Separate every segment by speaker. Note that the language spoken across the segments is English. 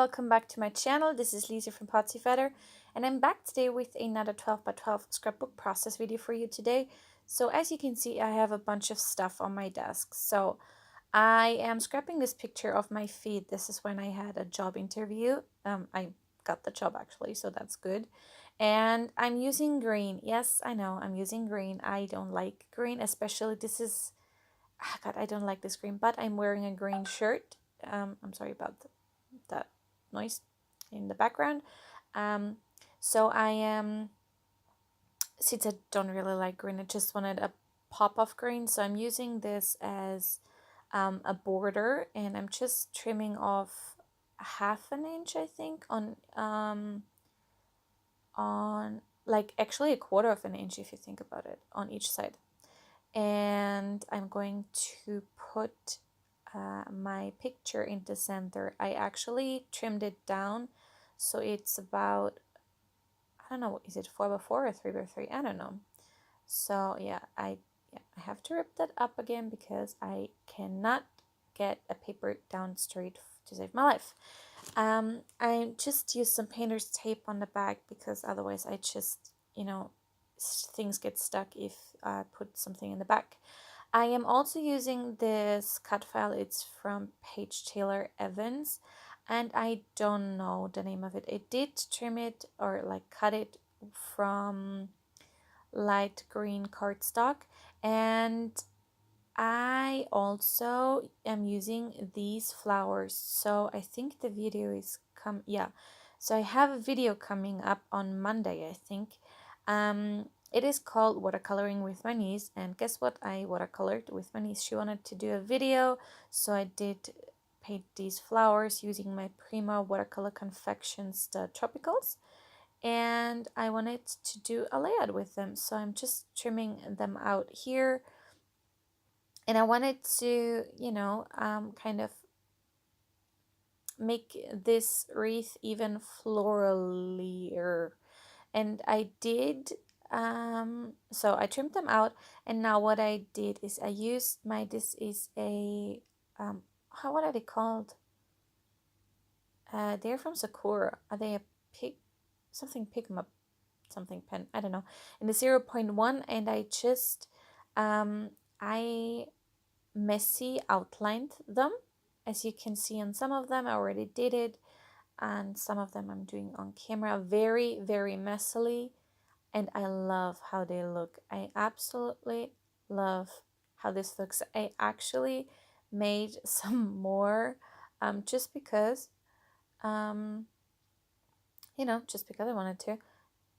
Speaker 1: welcome back to my channel. This is Lisa from Potsy Feather, and I'm back today with another 12 by 12 scrapbook process video for you today. So as you can see, I have a bunch of stuff on my desk. So I am scrapping this picture of my feet. This is when I had a job interview. I got the job actually, so that's good. And I'm using green. Yes, I know I'm using green. I don't like green, especially this is, God, I don't like this green, but I'm wearing a green shirt. I'm sorry about that noise in the background. Um, so I am, since I don't really like green, I just wanted a pop of green. So I'm using this as a border, and I'm just trimming off half an inch, I think, on like actually a quarter of an inch if you think about it, on each side. And I'm going to put my picture in the center. I actually trimmed it down, so it's about, I don't know, is it 4x4 or 3x3? I don't know. So yeah, I have to rip that up again because I cannot get a paper down straight to save my life. I just used some painter's tape on the back because otherwise I just, things get stuck if I put something in the back. I am also using this cut file. It's from Paige Taylor Evans, and I don't know the name of it. I did trim it or like cut it from light green cardstock, and I also am using these flowers. So I think the video is so I have a video coming up on Monday, I think. It is called Watercoloring with my niece, and guess what? I watercolored with my niece. She wanted to do a video, so I did paint these flowers using my Prima Watercolor Confections, the Tropicals, and I wanted to do a layout with them, so I'm just trimming them out here. And I wanted to, kind of make this wreath even floralier. And I did, so I trimmed them out. And now what I did is I used this is a, what are they called? They're from Sakura. Are they a Pigma, something pen? I don't know. In the 0.1, and I just, I messy outlined them. As you can see on some of them, I already did it, and some of them I'm doing on camera very, very messily, and I love how they look. I absolutely love how this looks. I actually made some more just because just because I wanted to,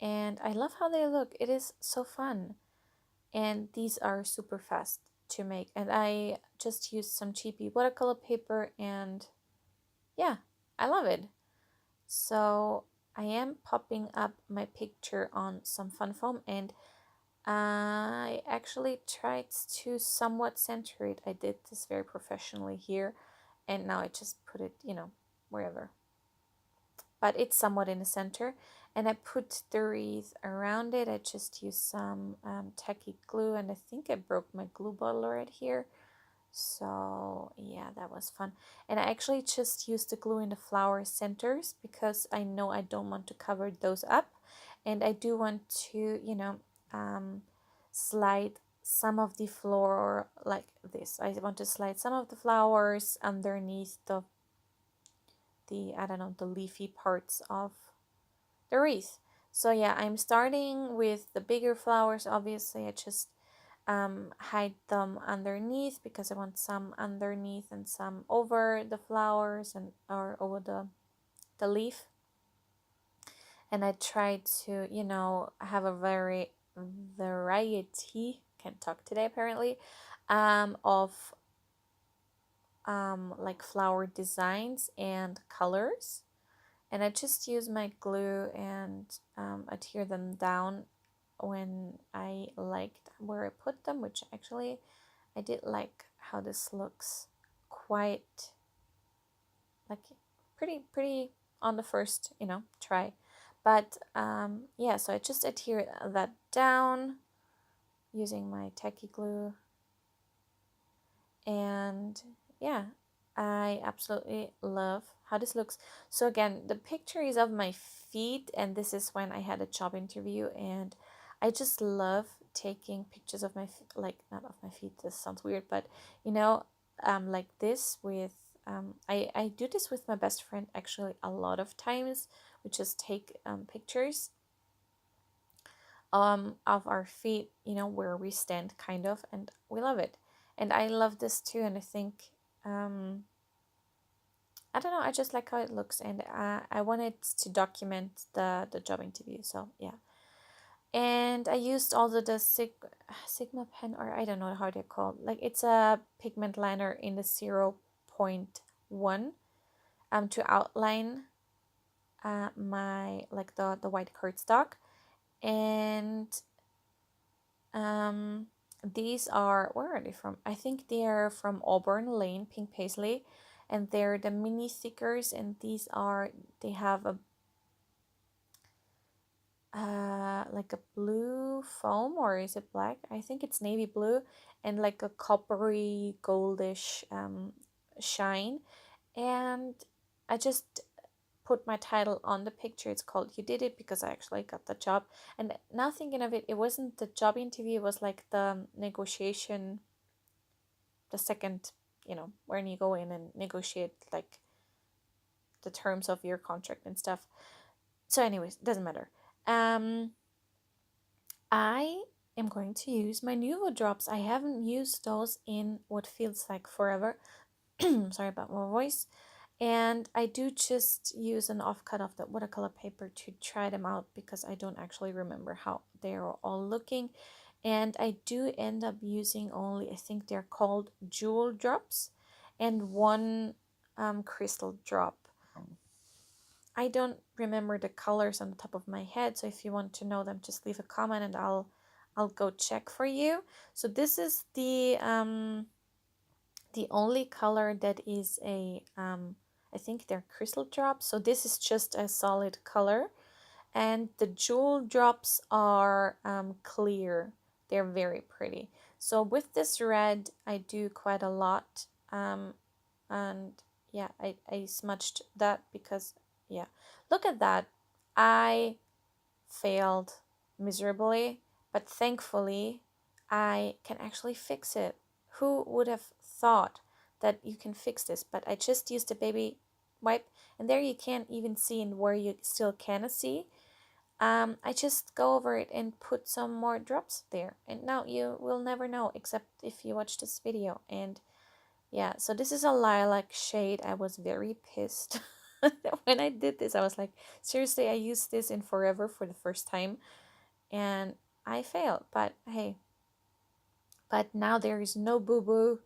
Speaker 1: and I love how they look. It is so fun, and these are super fast to make, and I just used some cheapy watercolor paper, and yeah, I love it. So I am popping up my picture on some fun foam, and I actually tried to somewhat center it. I did this very professionally here, and now I just put it, wherever, but it's somewhat in the center. And I put the wreath around it. I just used some tacky glue, and I think I broke my glue bottle right here. So yeah, that was fun. And I actually just used the glue in the flower centers because I know I don't want to cover those up, and I do want to, slide some of the floor like this. I want to slide some of the flowers underneath the I don't know, the leafy parts of the wreath. So yeah, I'm starting with the bigger flowers. Obviously, I just hide them underneath because I want some underneath and some over the flowers and or over the leaf. And I try to, have a very variety, can't talk today apparently, of like flower designs and colors. And I just use my glue and adhere them down when I liked where I put them, which actually I did like how this looks, quite like pretty on the first, try. But yeah, so I just adhere that down using my tacky glue, and yeah, I absolutely love how this looks. So again, the picture is of my feet, and this is when I had a job interview, and I just love taking pictures of my feet, like not of my feet, this sounds weird, but you know, like this with I do this with my best friend actually a lot of times. We just take pictures of our feet, you know, where we stand kind of, and we love it. And I love this too, and I think I don't know, I just like how it looks, and I wanted to document the job interview, so yeah. And I used also the Sigma pen, or I don't know how they're called. Like it's a pigment liner in the 0.1 to outline my like the white cardstock. And these are, where are they from? I think they are from Auburn Lane Pink Paisley, and they're the mini stickers, and these are, they have a like a blue foam, or is it black? I think it's navy blue, and like a coppery goldish shine. And I just put my title on the picture. It's called You Did It, because I actually got the job. And now thinking of it, it wasn't the job interview, it was like the negotiation, the second, you know, when you go in and negotiate like the terms of your contract and stuff. So anyways, doesn't matter. I am going to use my Nuvo drops. I haven't used those in what feels like forever. Sorry about my voice. And I do just use an offcut of the watercolor paper to try them out, because I don't actually remember how they're all looking. And I do end up using only, I think they're called jewel drops, and one crystal drop. I don't remember the colors on the top of my head, so if you want to know them, just leave a comment and I'll go check for you. So this is the only color that is a I think they're crystal drops. So this is just a solid color, and the jewel drops are clear. They're very pretty. So with this red, I do quite a lot, and yeah, I smudged that because, yeah, look at that. I failed miserably, but thankfully I can actually fix it. Who would have thought that you can fix this? But I just used a baby wipe, and there you can't even see, and where you still can see, I just go over it and put some more drops there, and now you will never know except if you watch this video. And yeah, so this is a lilac shade. I was very pissed when I did this. I was like, seriously, I used this in forever for the first time, and I failed. But hey, but now there is no boo-boo,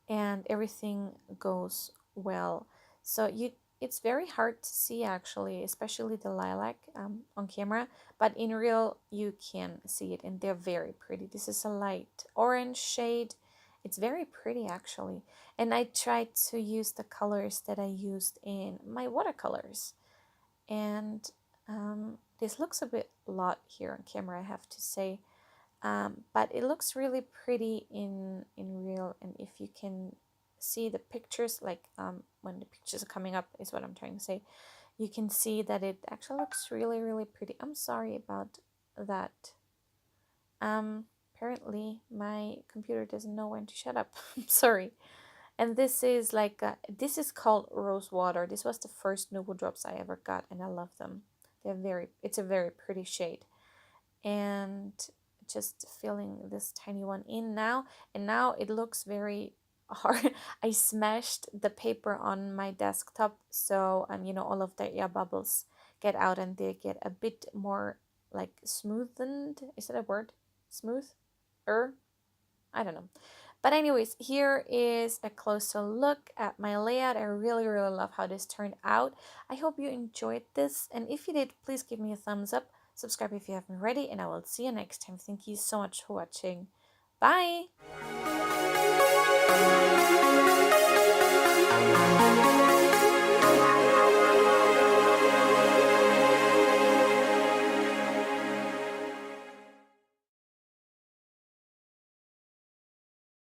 Speaker 1: and everything goes well. So it's very hard to see actually, especially the lilac on camera, but in real you can see it, and they're very pretty. This is a light orange shade. It's very pretty actually, and I tried to use the colors that I used in my watercolors, and this looks a bit lot here on camera, I have to say. But it looks really pretty in real, and if you can see the pictures, like when the pictures are coming up is what I'm trying to say, you can see that it actually looks really, really pretty. I'm sorry about that. Apparently my computer doesn't know when to shut up. I'm sorry. And this is like this is called Rose Water. This was the first Nuvo drops I ever got, and I love them. It's a very pretty shade. And just filling this tiny one in now, and now it looks very hard. I smashed the paper on my desktop, so you know, all of the air bubbles get out, and they get a bit more like smoothened. Is that a word? Smooth? I don't know. But anyways, here is a closer look at my layout. I really, really love how this turned out. I hope you enjoyed this, and if you did, please give me a thumbs up. Subscribe if you haven't already, and I will see you next time. Thank you so much for watching. Bye!